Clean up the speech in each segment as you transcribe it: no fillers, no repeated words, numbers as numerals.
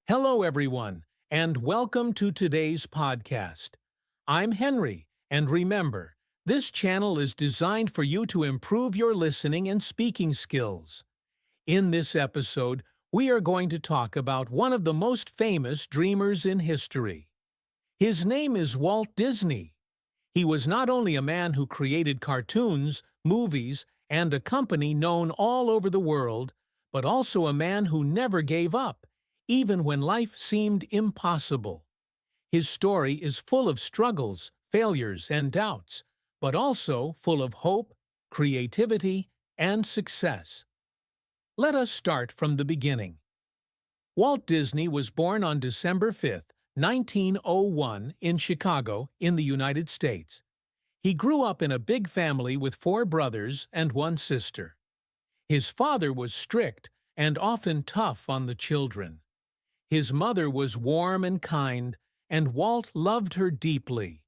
Hello, everyone, and welcome to today's podcast. I'm Henry, and remember, this channel is designed for you to improve your listening and speaking skills. In this episode, we are going to talk about one of the most famous dreamers in history. His name is Walt Disney. He was not only a man who created cartoons, movies, and a company known all over the world, but also a man who never gave up, even when life seemed impossible. His story is full of struggles, failures, and doubts, but also full of hope, creativity, and success. Let us start from the beginning. Walt Disney was born on December 5, 1901, in Chicago, in the United States. He grew up in a big family with 4 brothers and 1 sister. His father was strict and often tough on the children. His mother was warm and kind, and Walt loved her deeply.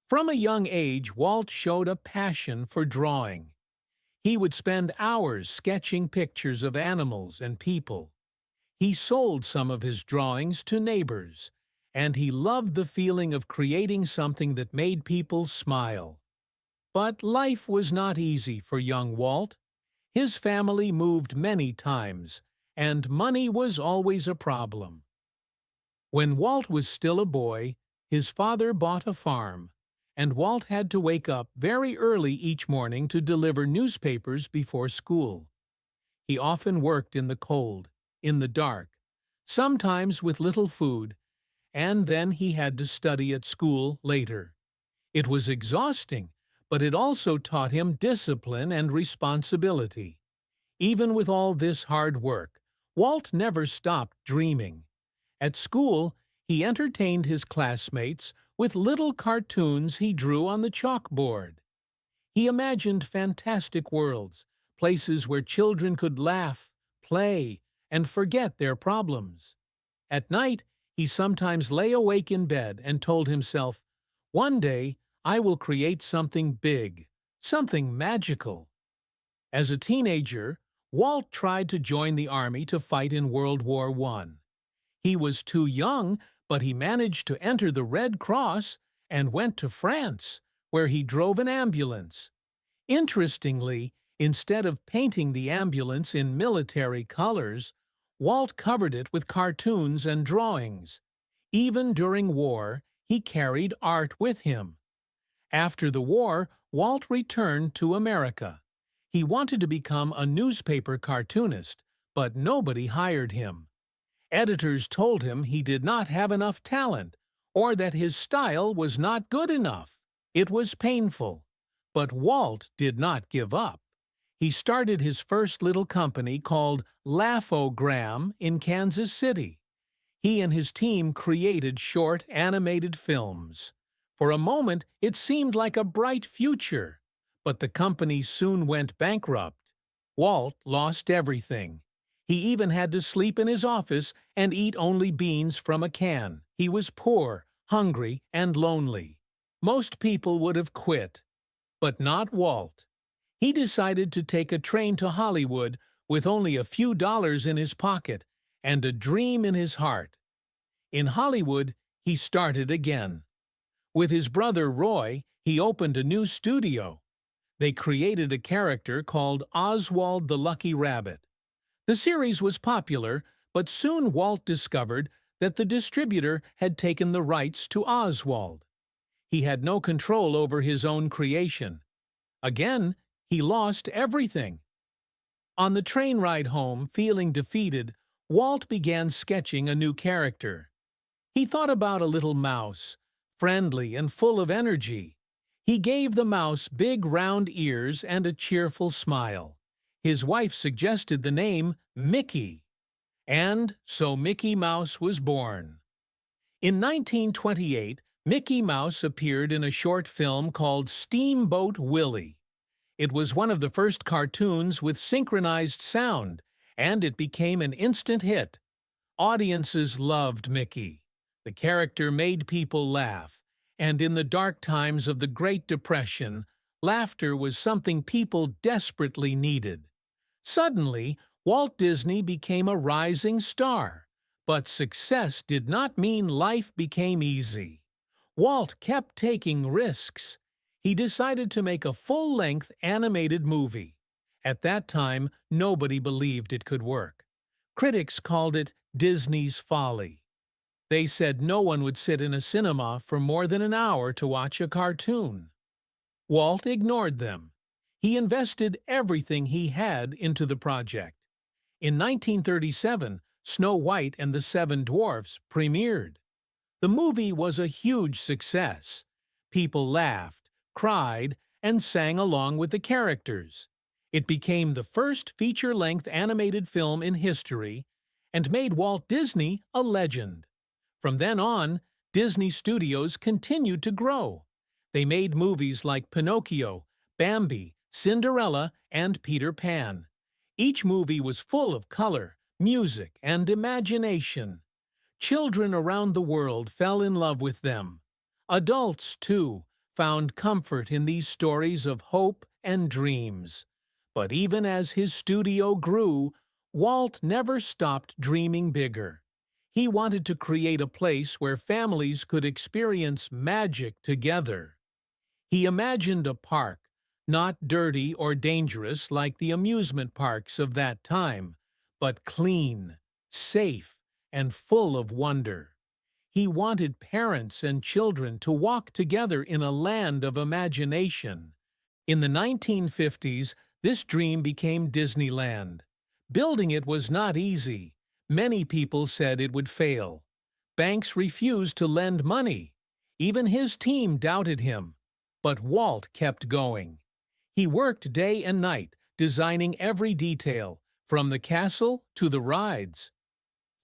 From a young age, Walt showed a passion for drawing. He would spend hours sketching pictures of animals and people. He sold some of his drawings to neighbors, and he loved the feeling of creating something that made people smile. But life was not easy for young Walt. His family moved many times, and money was always a problem. When Walt was still a boy, his father bought a farm, and Walt had to wake up very early each morning to deliver newspapers before school. He often worked in the cold, in the dark, sometimes with little food, and then he had to study at school later. It was exhausting, but it also taught him discipline and responsibility. Even with all this hard work, Walt never stopped dreaming. At school, he entertained his classmates with little cartoons he drew on the chalkboard. He imagined fantastic worlds, places where children could laugh, play, and forget their problems. At night, he sometimes lay awake in bed and told himself, "One day, I will create something big, something magical." As a teenager, Walt tried to join the army to fight in World War I. He was too young, but he managed to enter the Red Cross and went to France, where he drove an ambulance. Interestingly, instead of painting the ambulance in military colors, Walt covered it with cartoons and drawings. Even during war, he carried art with him. After the war, Walt returned to America. He wanted to become a newspaper cartoonist, but nobody hired him. Editors told him he did not have enough talent, or that his style was not good enough. It was painful. But Walt did not give up. He started his first little company called Laugh-O-Gram in Kansas City. He and his team created short animated films. For a moment, it seemed like a bright future. But the company soon went bankrupt. Walt lost everything. He even had to sleep in his office and eat only beans from a can. He was poor, hungry, and lonely. Most people would have quit. But not Walt. He decided to take a train to Hollywood with only a few dollars in his pocket and a dream in his heart. In Hollywood, he started again. With his brother Roy, he opened a new studio. They created a character called Oswald the Lucky Rabbit. The series was popular, but soon Walt discovered that the distributor had taken the rights to Oswald. He had no control over his own creation. Again, he lost everything. On the train ride home, feeling defeated, Walt began sketching a new character. He thought about a little mouse, friendly and full of energy. He gave the mouse big round ears and a cheerful smile. His wife suggested the name Mickey. And so Mickey Mouse was born. In 1928, Mickey Mouse appeared in a short film called Steamboat Willie. It was one of the first cartoons with synchronized sound, and it became an instant hit. Audiences loved Mickey. The character made people laugh, and in the dark times of the Great Depression, laughter was something people desperately needed. Suddenly, Walt Disney became a rising star, But success did not mean life became easy. Walt kept taking risks. He decided to make a full-length animated movie. At that time, nobody believed it could work. Critics called it Disney's folly. They said no one would sit in a cinema for more than an hour to watch a cartoon. Walt ignored them. He invested everything he had into the project. In 1937, Snow White and the Seven Dwarfs premiered. The movie was a huge success. People laughed, cried, and sang along with the characters. It became the first feature-length animated film in history and made Walt Disney a legend. From then on, Disney Studios continued to grow. They made movies like Pinocchio, Bambi, Cinderella, and Peter Pan. Each movie was full of color, music, and imagination. Children around the world fell in love with them. Adults, too, found comfort in these stories of hope and dreams. But even as his studio grew, Walt never stopped dreaming bigger. He wanted to create a place where families could experience magic together. He imagined a park, not dirty or dangerous like the amusement parks of that time, but clean, safe, and full of wonder. He wanted parents and children to walk together in a land of imagination. In the 1950s, this dream became Disneyland. Building it was not easy. Many people said it would fail. Banks refused to lend money. Even his team doubted him. But Walt kept going. He worked day and night, designing every detail, from the castle to the rides.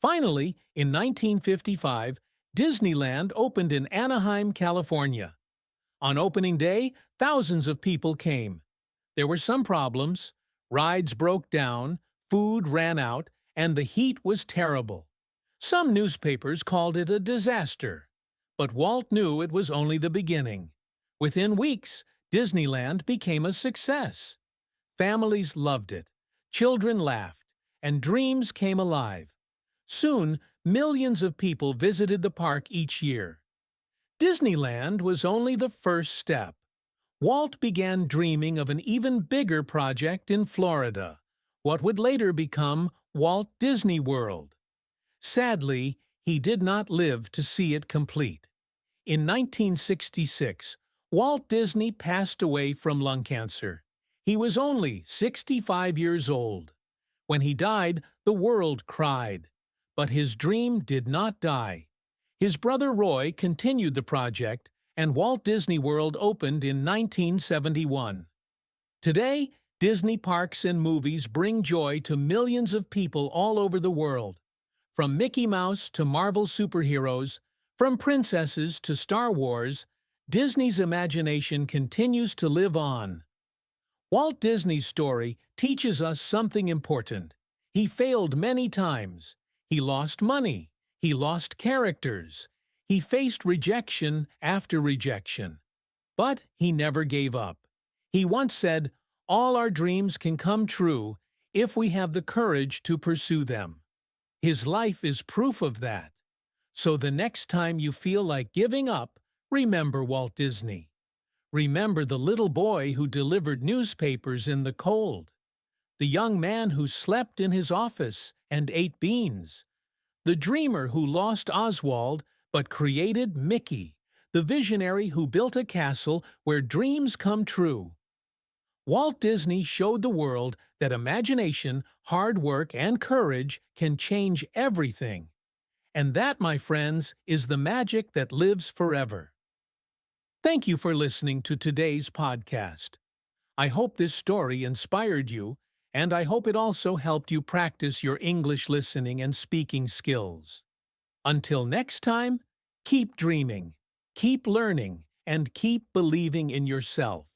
Finally, in 1955, Disneyland opened in Anaheim, California. On opening day, thousands of people came. There were some problems. Rides broke down, food ran out, and the heat was terrible. Some newspapers called it a disaster. But Walt knew it was only the beginning. Within weeks, Disneyland became a success. Families loved it, children laughed, and dreams came alive. Soon, millions of people visited the park each year. Disneyland was only the first step. Walt began dreaming of an even bigger project in Florida, what would later become Walt Disney World. Sadly, he did not live to see it complete. In 1966, Walt Disney passed away from lung cancer. He was only 65 years old. When he died, the world cried. But his dream did not die. His brother Roy continued the project, and Walt Disney World opened in 1971. Today, Disney parks and movies bring joy to millions of people all over the world. From Mickey Mouse to Marvel superheroes, from princesses to Star Wars, Disney's imagination continues to live on. Walt Disney's story teaches us something important. He failed many times. He lost money. He lost characters. He faced rejection after rejection. But he never gave up. He once said, "All our dreams can come true if we have the courage to pursue them." His life is proof of that. So the next time you feel like giving up, remember Walt Disney. Remember the little boy who delivered newspapers in the cold, the young man who slept in his office and ate beans, the dreamer who lost Oswald but created Mickey, the visionary who built a castle where dreams come true. Walt Disney showed the world that imagination, hard work, and courage can change everything. And that, my friends, is the magic that lives forever. Thank you for listening to today's podcast. I hope this story inspired you, and I hope it also helped you practice your English listening and speaking skills. Until next time, keep dreaming, keep learning, and keep believing in yourself.